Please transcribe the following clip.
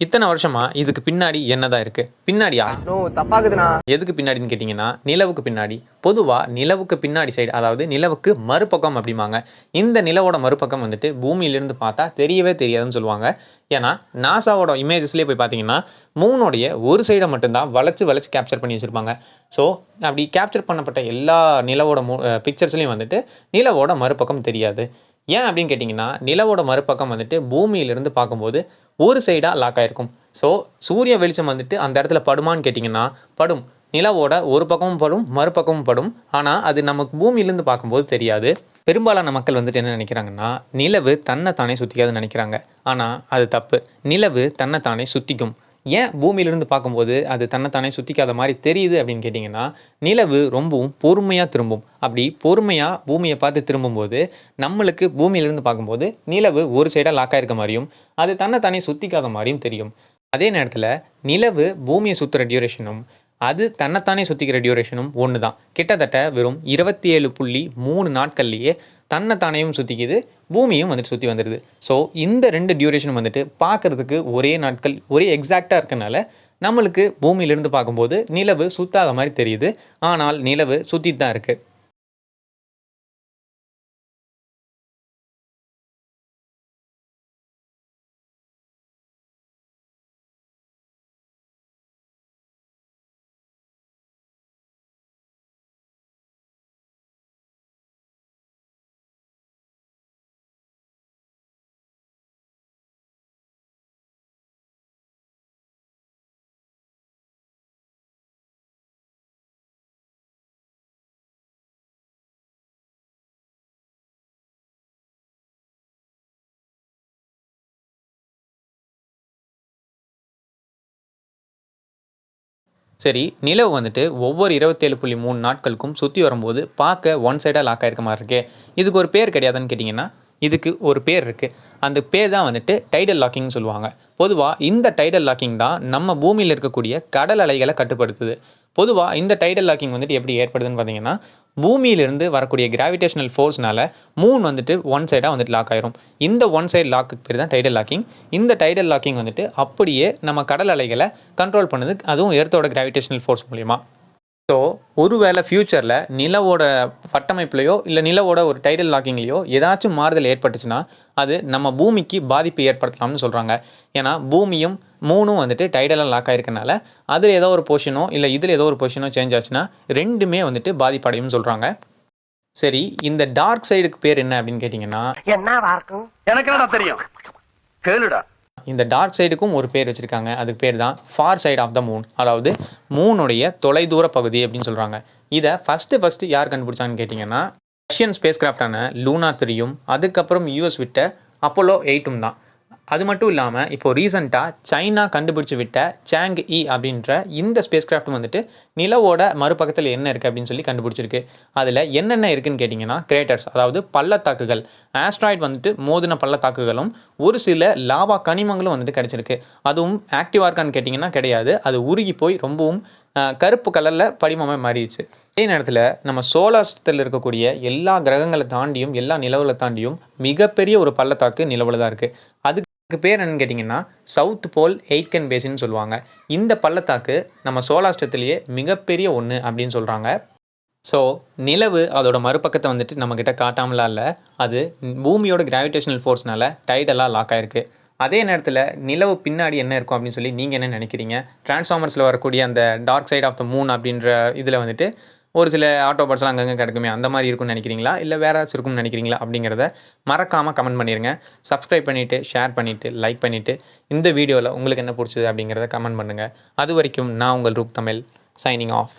இத்தனை வருஷமா இதுக்கு பின்னாடி என்னதான் இருக்கு? பின்னாடியா? தப்பாக்குதுண்ணா. எதுக்கு பின்னாடின்னு கேட்டிங்கன்னா, நிலவுக்கு பின்னாடி. பொதுவா நிலவுக்கு பின்னாடி சைடு, அதாவது நிலவுக்கு மறுபக்கம் அப்படிம்பாங்க. இந்த நிலவோட மறுபக்கம் வந்துட்டு பூமியிலிருந்து பார்த்தா தெரியவே தெரியாதுன்னு சொல்லுவாங்க. ஏன்னா, நாசாவோட இமேஜஸ்லேயே போய் பார்த்தீங்கன்னா, மூனோடைய ஒரு சைடை மட்டும்தான் வளைச்சு வளைச்சு கேப்சர் பண்ணி வச்சுருப்பாங்க. ஸோ, அப்படி கேப்சர் பண்ணப்பட்ட எல்லா நிலவோட பிக்சர்ஸ்லையும் வந்துட்டு நிலவோட மறுபக்கம் தெரியாது. ஏன் அப்படின்னு கேட்டிங்கன்னா, நிலவோட மறுபக்கம் வந்துட்டு பூமியிலிருந்து பார்க்கும்போது ஒரு சைடாக லாக் ஆகிருக்கும். ஸோ சூரிய வெளிச்சம் வந்துட்டு அந்த இடத்துல படுமான்னு கேட்டிங்கன்னா படும். நிலவோட ஒரு பக்கமும் படும், மறுபக்கமும் படும். ஆனால் அது நமக்கு பூமியிலேருந்து பார்க்கும்போது தெரியாது. பெரும்பாலான மக்கள் வந்துட்டு என்ன நினைக்கிறாங்கன்னா, நிலவு தன்னைத்தானே சுற்றிக்காதுன்னு நினைக்கிறாங்க. ஆனால் அது தப்பு. நிலவு தன்னைத்தானே சுற்றிக்கும். ஏன் பூமியிலிருந்து பார்க்கும்போது அது தன்னைத்தானே சுற்றிக்காத மாதிரி தெரியுது அப்படின்னு கேட்டிங்கன்னா, நிலவு ரொம்பவும் பொறுமையாக திரும்பும். அப்படி பொறுமையாக பூமியை பார்த்து திரும்பும்போது நம்மளுக்கு பூமியிலிருந்து பார்க்கும்போது நிலவு ஒரு சைடாக லாக் ஆகிருக்க மாதிரியும் அது தன்னைத்தானே சுற்றிக்காத மாதிரியும் தெரியும். அதே நேரத்தில் நிலவு பூமியை சுற்றுற டியூரேஷனும் அது தன்னைத்தானே சுற்றிக்கிற டியூரேஷனும் ஒன்று தான். கிட்டத்தட்ட வெறும் 27.3 நாட்கள்லேயே தன்னைத்தானேயும் சுற்றிக்குது, பூமியும் வந்துட்டு சுற்றி வந்துடுது. ஸோ இந்த 2 டியூரேஷனும் வந்துட்டு பார்க்குறதுக்கு ஒரே நாட்கள் ஒரே எக்ஸாக்டாக இருக்கனால நம்மளுக்கு பூமியிலிருந்து பார்க்கும்போது நிலவு சுற்றாத மாதிரி தெரியுது. ஆனால் நிலவு சுற்றிட்டு தான் இருக்குது. சரி, நிலவு வந்துட்டு ஒவ்வொரு 27.3 நாட்களுக்கும் சுற்றி வரும்போது பார்க்க ஒன் சைடாக லாக் ஆகிருக்க மாதிரி இருக்கே, இதுக்கு ஒரு பேர் கிடையாதுன்னு கேட்டிங்கன்னா, இதுக்கு ஒரு பேர் இருக்குது. அந்த பேர் தான் வந்துட்டு டைடல் லாக்கிங்னு சொல்லுவாங்க. பொதுவாக இந்த டைடல் லாக்கிங் தான் நம்ம பூமியில் இருக்கக்கூடிய கடல் அலைகளை கட்டுப்படுத்துது. பொதுவாக இந்த டைடல் லாக்கிங் வந்துட்டு எப்படி ஏற்படுதுன்னு பார்த்தீங்கன்னா, பூமியிலிருந்து வரக்கூடிய கிராவிடேஷனல் ஃபோர்ஸ்னால மூன் வந்துட்டு ஒன் சைடாக வந்துட்டு லாக் ஆயிரும். இந்த ஒன் சைடு லாக்குக்கு பேர் தான் டைடல் லாக்கிங். இந்த டைடல் லாக்கிங் வந்துட்டு அப்படியே நம்ம கடல் அலைகளை கண்ட்ரோல் பண்ணுது, அதுவும் எர்த்தோட கிராவிடேஷனல் ஃபோர்ஸ் மூலிமா. ஸோ ஒருவேளை ஃப்யூச்சரில் நிலவோட கட்டமைப்புலையோ இல்லை நிலவோட ஒரு டைடல் லாக்கிங்லேயோ ஏதாச்சும் மாறுதல் ஏற்பட்டுச்சுன்னா அது நம்ம பூமிக்கு பாதிப்பு ஏற்படுத்தலாம்னு சொல்கிறாங்க. ஏன்னா பூமியும் மூணும் வந்துட்டு டைடலாக லாக் ஆகிருக்கனால அதில் ஏதோ ஒரு பொசிஷனோ இல்லை இதில் ஏதோ ஒரு பொசிஷனோ சேஞ்ச் ஆச்சுன்னா ரெண்டுமே வந்துட்டு பாதிப்படையும் சொல்கிறாங்க. சரி, இந்த டார்க் சைடுக்கு பேர் என்ன அப்படின்னு கேட்டிங்கன்னா, எனக்கு தெரியும், கேளுடா. இந்த டார்க் சைடுக்கும் ஒரு பேர் வச்சுருக்காங்க. அதுக்கு பேர் தான் far side of the moon, அதாவது மூனுடைய தொலைதூர பகுதி அப்படின்னு சொல்கிறாங்க. இதை ஃபஸ்ட்டு யார் கண்டுபிடிச்சாங்கன்னு கேட்டிங்கன்னா, ரஷ்யன் ஸ்பேஸ் கிராஃப்டான லூனா 3யும் அதுக்கப்புறம் யூஎஸ் விட்ட அப்போலோ 8ம் தான். அது மட்டும் இல்லாமல் இப்போது ரீசெண்டாக சைனா கண்டுபிடிச்சி விட்ட சாங் இ அப்படின்ற இந்த ஸ்பேஸ் கிராஃப்ட் வந்துட்டு நிலவோட மறுபக்கத்தில் என்ன இருக்குது அப்படின்னு சொல்லி கண்டுபிடிச்சிருக்கு. அதில் என்னென்ன இருக்குதுன்னு கேட்டிங்கன்னா, கிரேட்டர்ஸ், அதாவது பள்ளத்தாக்குகள், ஆஸ்ட்ராய்டு வந்துட்டு மோதின பள்ளத்தாக்குகளும் ஒரு சில லாவா கனிமங்களும் வந்துட்டு கிடச்சிருக்கு. அதுவும் ஆக்டிவாக இருக்கான்னு கேட்டிங்கன்னா கிடையாது, அது உருகி போய் ரொம்பவும் கருப்பு கலரில் படிமமாக மாறிடுச்சு. அதே நேரத்தில் நம்ம சோலார் சிஸ்டத்தில் இருக்கக்கூடிய எல்லா கிரகங்களை தாண்டியும் எல்லா நிலவுகளை தாண்டியும் மிகப்பெரிய ஒரு பள்ளத்தாக்கு நிலவில் தான் இருக்குது. அதுக்கு பேர் என்னன்னு கேட்டிங்கன்னா சவுத் போல் எய்க்கன் பேசின்னு சொல்லுவாங்க. இந்த பள்ளத்தாக்கு நம்ம சோலார் சிஸ்டத்திலேயே மிகப்பெரிய ஒன்று அப்படின்னு சொல்கிறாங்க. ஸோ நிலவு அதோட மறுபக்கத்தை வந்துட்டு நம்மக்கிட்ட காட்டாமலாம் இல்லை, அது பூமியோட கிராவிடேஷனல் ஃபோர்ஸ்னால டைடலாக லாக் ஆகிருக்கு. அதே நேரத்தில் நிலவு பின்னாடி என்ன இருக்கும் அப்படின்னு சொல்லி நீங்கள் என்ன நினைக்கிறீங்க? டிரான்ஸ்ஃபார்மர்ஸில் வரக்கூடிய அந்த dark side of the moon அப்படின்ற இதில் வந்துட்டு ஒரு சில ஆட்டோபாட்ஸ்லாம் அங்கங்கே கிடக்குமே, அந்த மாதிரி இருக்கும்னு நினைக்கிறீங்களா, இல்லை வேறு ஏதாச்சும் இருக்கும்னு நினைக்கிறீங்களா அப்படிங்கிறத மறக்காமல் கமெண்ட் பண்ணிடுங்க. சப்ஸ்கிரைப் பண்ணிவிட்டு ஷேர் பண்ணிவிட்டு லைக் பண்ணிவிட்டு இந்த வீடியோவில் உங்களுக்கு என்ன பிடிச்சது அப்படிங்கிறத கமெண்ட் பண்ணுங்கள். அது வரைக்கும் நான் உங்கள் ரூப் தமிழ் சைனிங் ஆஃப்.